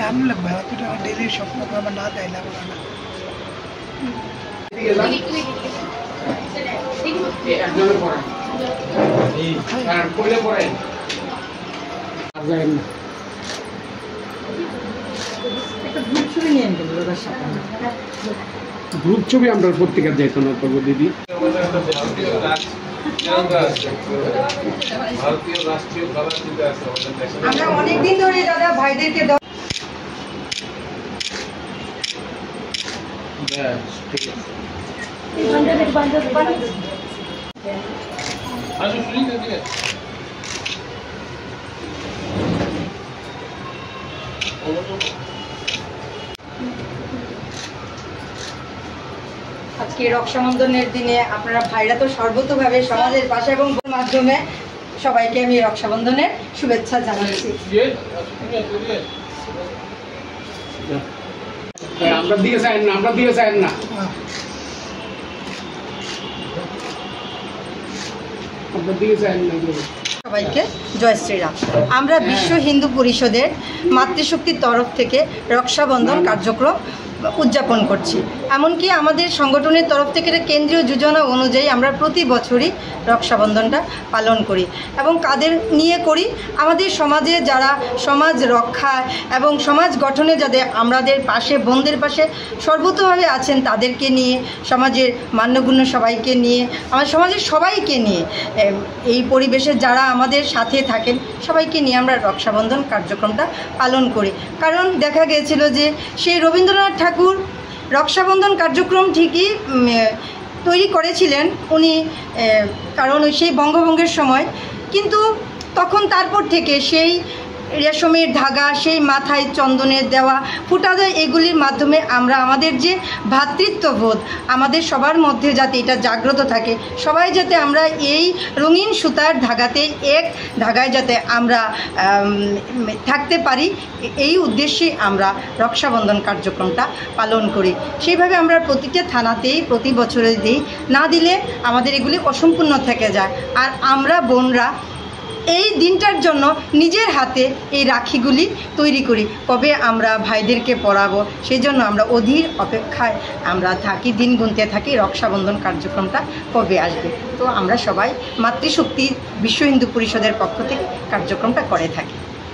আমি লাগবে এত টাকা ডেলি স্বপ্ন আমার না দেয় না বলে না গ্রুপ ছবি আমরা পত্রিকা যাইতো না করবো দিদি আমরা অনেকদিন ধরে দাদা ভাইদেরকে আজকে রক্ষাবন্ধনের দিনে আপনারা ভাইরা তো সর্বতভাবে সমাজের পাশে এবং মাধ্যমে সবাইকে আমি রক্ষাবন্ধনের শুভেচ্ছা জানাচ্ছি। আমরা দিকে চাই না, আমরা দিকে চাই না, আমরা দিকে চাই না। সবাইকে জয় শ্রীরাম। আমরা বিশ্ব হিন্দু পরিষদের মাতৃশক্তির তরফ থেকে রক্ষাবন্ধন কার্যক্রম উদযাপন করছি। এমনকি আমাদের সংগঠনের তরফ থেকে কেন্দ্রীয় যোজনা অনুযায়ী আমরা প্রতি বছরই রক্ষাবন্ধনটা পালন করি এবং কাদের নিয়ে করি, আমাদের সমাজে যারা সমাজ রক্ষায় এবং সমাজ গঠনে যাদের আমাদের পাশে বোনদের পাশে সর্বতভাবে আছেন তাদেরকে নিয়ে, সমাজের মান্যগুণ্য সবাইকে নিয়ে, আমার সমাজের সবাইকে নিয়ে, এই পরিবেশে যারা আমাদের সাথে থাকেন সবাইকে নিয়ে আমরা রক্ষাবন্ধন কার্যক্রমটা পালন করি। কারণ দেখা গিয়েছিল যে সেই রবীন্দ্রনাথ ঠাকুর রক্ষাবন্ধন কার্যক্রম ঠিকই তৈরি করেছিলেন উনি, কারণ সেই বঙ্গভঙ্গের সময়, কিন্তু তখন তারপর থেকে সেই রেশমের ধাগা, সেই মাথায় চন্দনের দেওয়া ফুটা দেওয়া, এগুলির মাধ্যমে আমরা আমাদের যে ভ্রাতৃত্ববোধ আমাদের সবার মধ্যে যাতে এটা জাগ্রত থাকে, সবাই যাতে আমরা এই রঙিন সুতার ধাগাতে এক ধাগায় যাতে আমরা থাকতে পারি, এই উদ্দেশ্যে আমরা রক্ষাবন্ধন কার্যক্রমটা পালন করি। সেইভাবে আমরা প্রতিটা থানাতেই প্রতি বছরে দিই, না দিলে আমাদের এগুলি অসম্পূর্ণ থেকে যায়। আর আমরা বোনরা এই দিনটার জন্য নিজের হাতে এই রাখিগুলি তৈরি করি, কবে আমরা ভাইদেরকে পরাবো, সেই জন্য আমরা অধীর অপেক্ষায় আমরা থাকি, দিন গুনতে থাকি রক্ষাবন্ধন কার্যক্রমটা কবে আসবে। তো আমরা সবাই মাতৃশক্তি বিশ্ব হিন্দু পরিষদের পক্ষ থেকে কার্যক্রমটা করে থাকি।